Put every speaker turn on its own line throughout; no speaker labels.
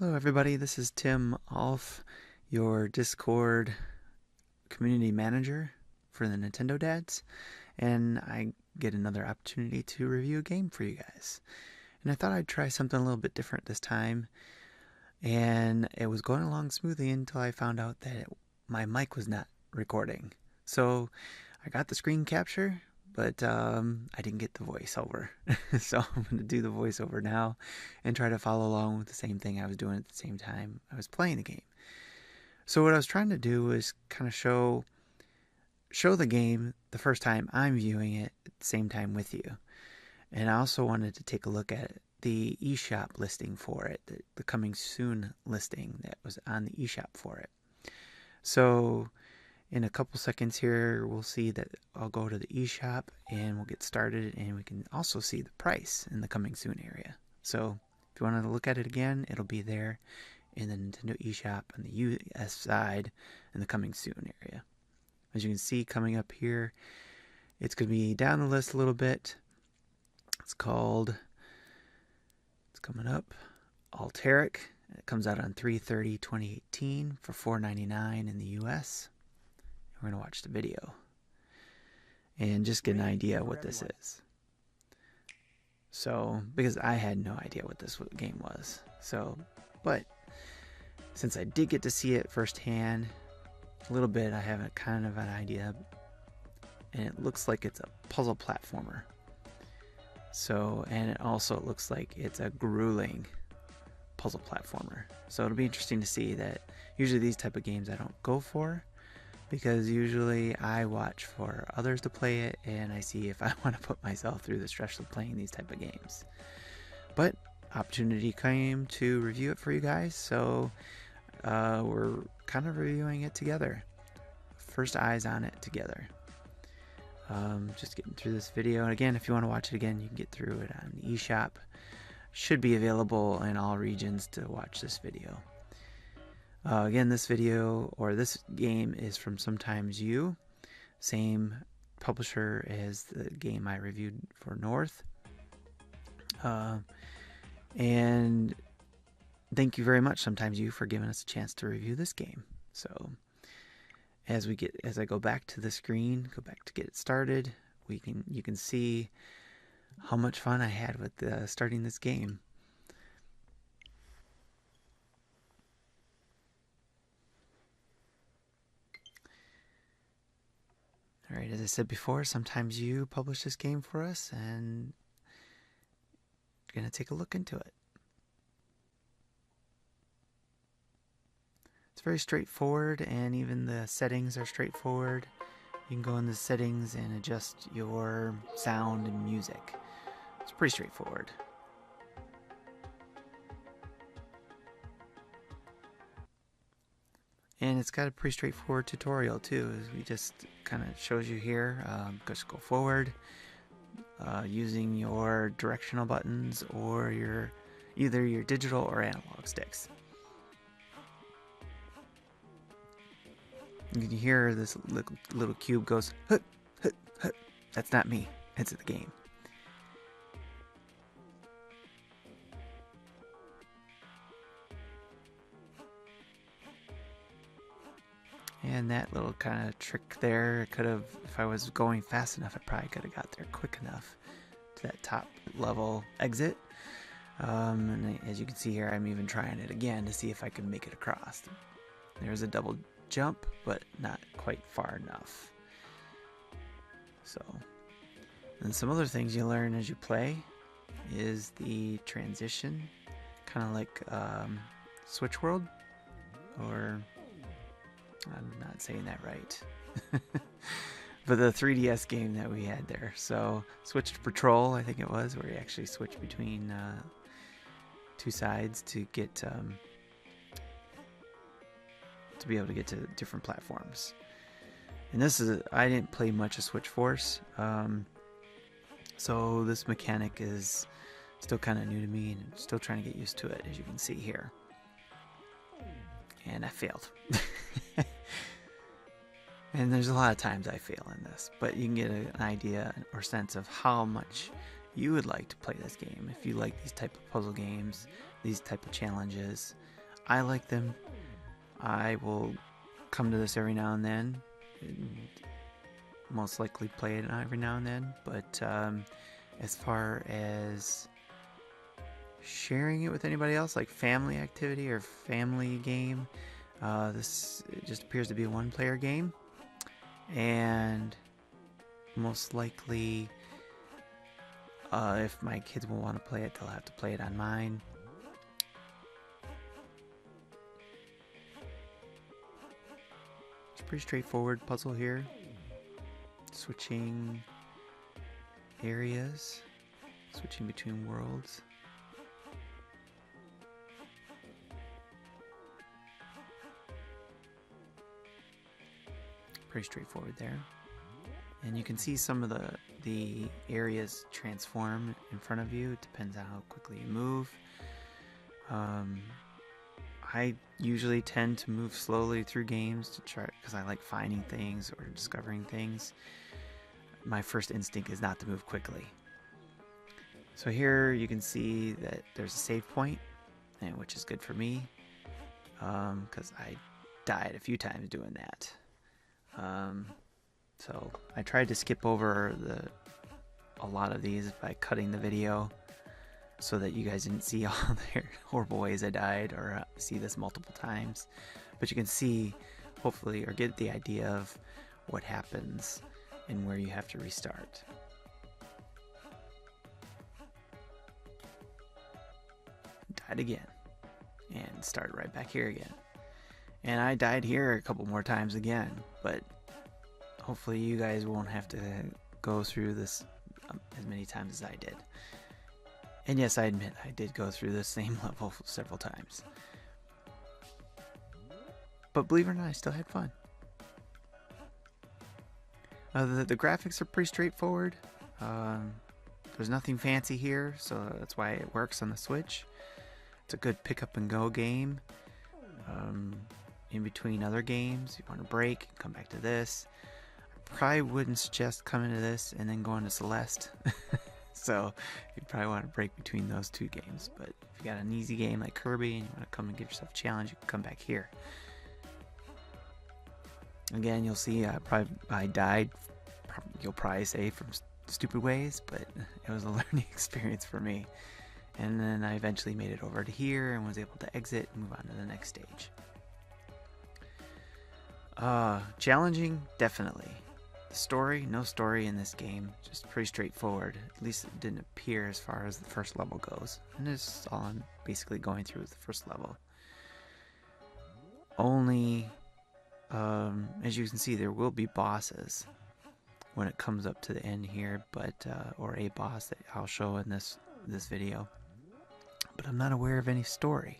Hello everybody, this is Tim Alf, your Discord community manager for the Nintendo Dads, and I get another opportunity to review a game for you guys. And I thought I'd try something a little bit different this time, and it was going along smoothly until I found out that my mic was not recording. So I got the screen capture, but I didn't get the voiceover. So I'm going to do the voiceover now and try to follow along with the same thing I was doing at the same time I was playing the game. So what I was trying to do was kind of show the game the first time I'm viewing it at the same time with you. And I also wanted to take a look at the eShop listing for it, the coming soon listing that was on the eShop for it. So in a couple seconds here, we'll see that I'll go to the eShop and we'll get started, and we can also see the price in the coming soon area. So if you want to look at it again, it'll be there in the Nintendo eShop on the US side in the coming soon area. As you can see coming up here, it's going to be down the list a little bit. It's coming up, Alteric. It comes out on 3/30/2018 for $4.99 in the US. We're going to watch the video and just get an idea of what this is. So, because I had no idea what this game was. So, but since I did get to see it firsthand, a little bit, I have a kind of an idea. And it looks like it's a puzzle platformer. So, and it also looks like it's a grueling puzzle platformer. So it'll be interesting to see that usually these type of games I don't go for, because usually I watch for others to play it and I see if I want to put myself through the stress of playing these type of games. But opportunity came to review it for you guys, so we're kind of reviewing it together. First eyes on it together. Just getting through this video. And again, if you want to watch it again, you can get through it on the eShop. Should be available in all regions to watch this video. Again, this video or this game is from Sometimes You, same publisher as the game I reviewed for North. And thank you very much, Sometimes You, for giving us a chance to review this game. So as I go back to the screen, go back to get it started, you can see how much fun I had with starting this game. Alright, as I said before, Sometimes You published this game for us, and we're going to take a look into it. It's very straightforward, and even the settings are straightforward. You can go in the settings and adjust your sound and music. It's pretty straightforward. And it's got a pretty straightforward tutorial too. We just kind of shows you here. Just go forward using your directional buttons or either your digital or analog sticks. You can hear this little cube goes, hut, hut, hut. That's not me. It's the game. And that little kind of trick there, if I was going fast enough, I probably could have got there quick enough to that top level exit. And as you can see here, I'm even trying it again to see if I can make it across. There's a double jump, but not quite far enough. So, and some other things you learn as you play is the transition, kind of like Switch World, or I'm not saying that right. But the 3DS game that we had there. So Switch Patrol, I think it was, where you actually switch between two sides to get to be able to get to different platforms. And I didn't play much of Switch Force, so this mechanic is still kind of new to me, and I'm still trying to get used to it, as you can see here. And I failed. And there's a lot of times I fail in this, but you can get an idea or sense of how much you would like to play this game. If you like these type of puzzle games, these type of challenges, I like them. I will come to this every now and then, and most likely play it every now and then. But as far as sharing it with anybody else, like family activity or family game, this just appears to be a one-player game, and most likely, if my kids will want to play it, they'll have to play it on mine. It's a pretty straightforward puzzle here. Switching areas, switching between worlds. Pretty straightforward there. And you can see some of the areas transform in front of you. It depends on how quickly you move. I usually tend to move slowly through games to try, because I like finding things or discovering things. My first instinct is not to move quickly. So here you can see that there's a save point, and which is good for me, because I died a few times doing that. So I tried to skip over a lot of these by cutting the video so that you guys didn't see all the horrible ways I died or see this multiple times. But you can see, hopefully, or get the idea of what happens and where you have to restart. Died again and started right back here again. And I died here a couple more times again, but hopefully you guys won't have to go through this as many times as I did. And yes, I admit I did go through the same level several times. But believe it or not, I still had fun. The graphics are pretty straightforward. There's nothing fancy here, so that's why it works on the Switch. It's a good pick up and go game. In between other games, you want to break, come back to this. I probably wouldn't suggest coming to this and then going to Celeste. So you probably want to break between those two games. But if you got an easy game like Kirby and you want to come and give yourself a challenge, you can come back here. Again, you'll see I died, you'll probably say, from stupid ways, but it was a learning experience for me. And then I eventually made it over to here and was able to exit and move on to the next stage. Challenging, definitely. The story, no story in this game, just pretty straightforward. At least it didn't appear as far as the first level goes. And this is all I'm basically going through is the first level. Only, as you can see, there will be bosses when it comes up to the end here, but or a boss that I'll show in this video. But I'm not aware of any story.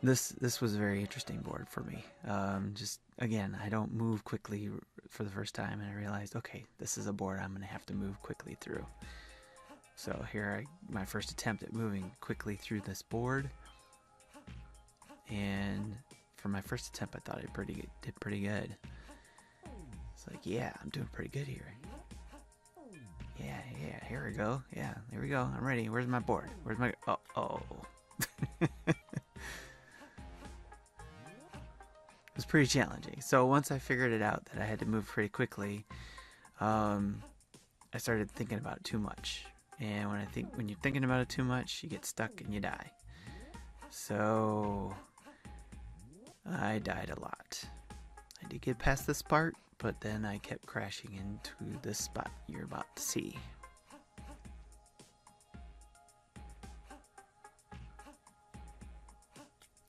This was a very interesting board for me. Just again, I don't move quickly for the first time, and I realized, okay, this is a board I'm going to have to move quickly through. So here, my first attempt at moving quickly through this board, and for my first attempt, I thought I did pretty good. It's like, yeah, I'm doing pretty good here. Yeah, here we go. Yeah, there we go. I'm ready. Where's my board? Where's my... Oh. It was pretty challenging. So once I figured it out that I had to move pretty quickly, I started thinking about it too much. And when you're thinking about it too much, you get stuck and you die. So I died a lot. I did get past this part, but then I kept crashing into this spot you're about to see.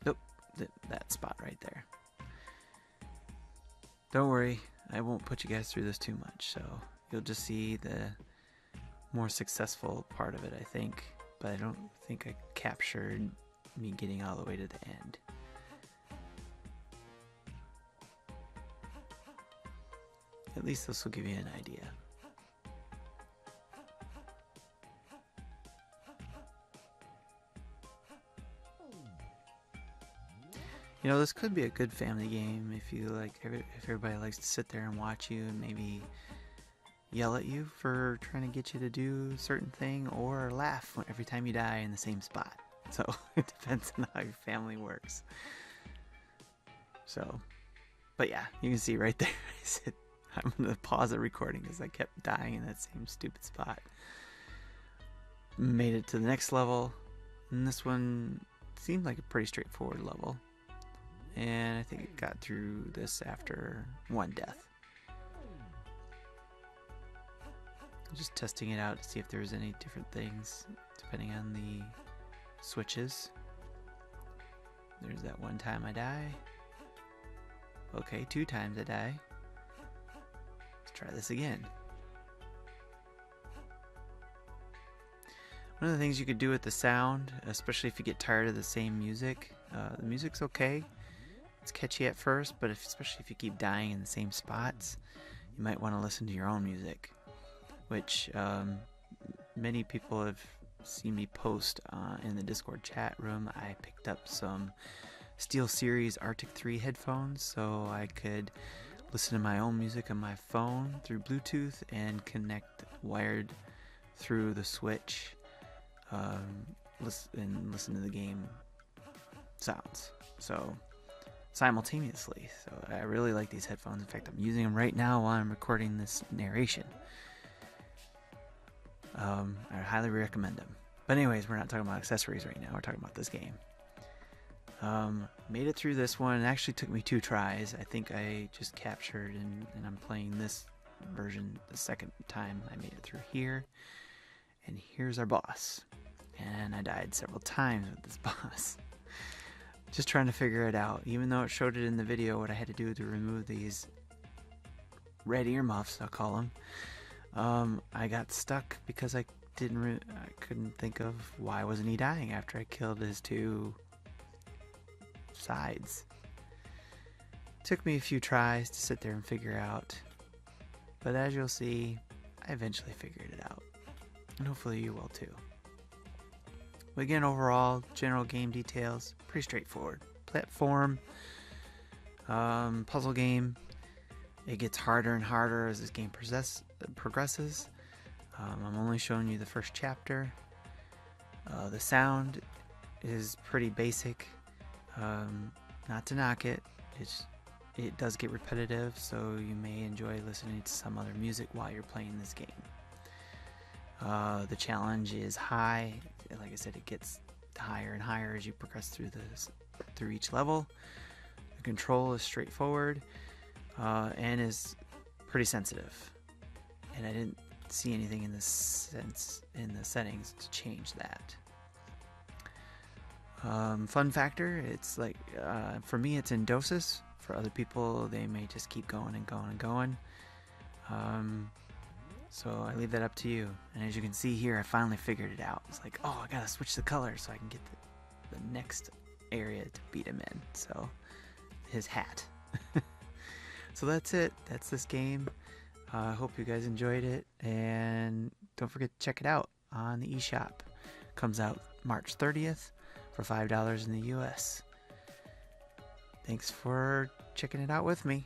Nope, that spot right there. Don't worry, I won't put you guys through this too much, so you'll just see the more successful part of it, I think. But I don't think I captured me getting all the way to the end. At least this will give you an idea. You know, this could be a good family game if you like. If everybody likes to sit there and watch you, and maybe yell at you for trying to get you to do a certain thing, or laugh every time you die in the same spot. So it depends on how your family works. So, but yeah, you can see right there, I said I'm going to pause the recording because I kept dying in that same stupid spot. Made it to the next level, and this one seemed like a pretty straightforward level. And I think it got through this after one death. Just testing it out to see if there's any different things depending on the switches. There's that one time I die. Okay, 2 times I die. Let's try this again. One of the things you could do with the sound, especially if you get tired of the same music, the music's okay. It's catchy at first, but especially if you keep dying in the same spots, you might want to listen to your own music, which many people have seen me post in the Discord chat room. I picked up some SteelSeries Arctic 3 headphones so I could listen to my own music on my phone through Bluetooth and connect wired through the Switch and listen to the game sounds. So simultaneously. So I really like these headphones. In fact, I'm using them right now while I'm recording this narration. I highly recommend them. But anyways, we're not talking about accessories right now. We're talking about this game. Made it through this one. It actually took me 2 tries. I think I just captured and I'm playing this version the second time I made it through here. And here's our boss. And I died several times with this boss. Just trying to figure it out. Even though it showed it in the video what I had to do to remove these red earmuffs, I'll call them. I got stuck because I couldn't think of why wasn't he dying after I killed his 2 sides. Took me a few tries to sit there and figure out, but as you'll see, I eventually figured it out, and hopefully you will too. But again, overall, general game details, pretty straightforward. Platform, puzzle game. It gets harder and harder as this game progresses. I'm only showing you the first chapter. The sound is pretty basic. Not to knock it. It does get repetitive, so you may enjoy listening to some other music while you're playing this game. The challenge is high. Like I said, it gets higher and higher as you progress through each level. The control is straightforward and is pretty sensitive. And I didn't see anything in the settings to change that. Fun factor, it's like for me it's in doses. For other people, they may just keep going and going and going. So I leave that up to you. And as you can see here, I finally figured it out. It's like, oh, I gotta switch the color so I can get the next area to beat him in. So his hat. So that's it. That's this game. I hope you guys enjoyed it, and don't forget to check it out on the eShop. Comes out March 30th for $5 in the US. Thanks for checking it out with me,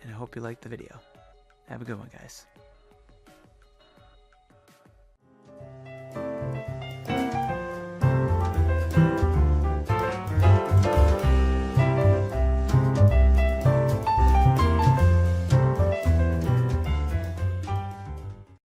and I hope you liked the video. Have a good one, guys.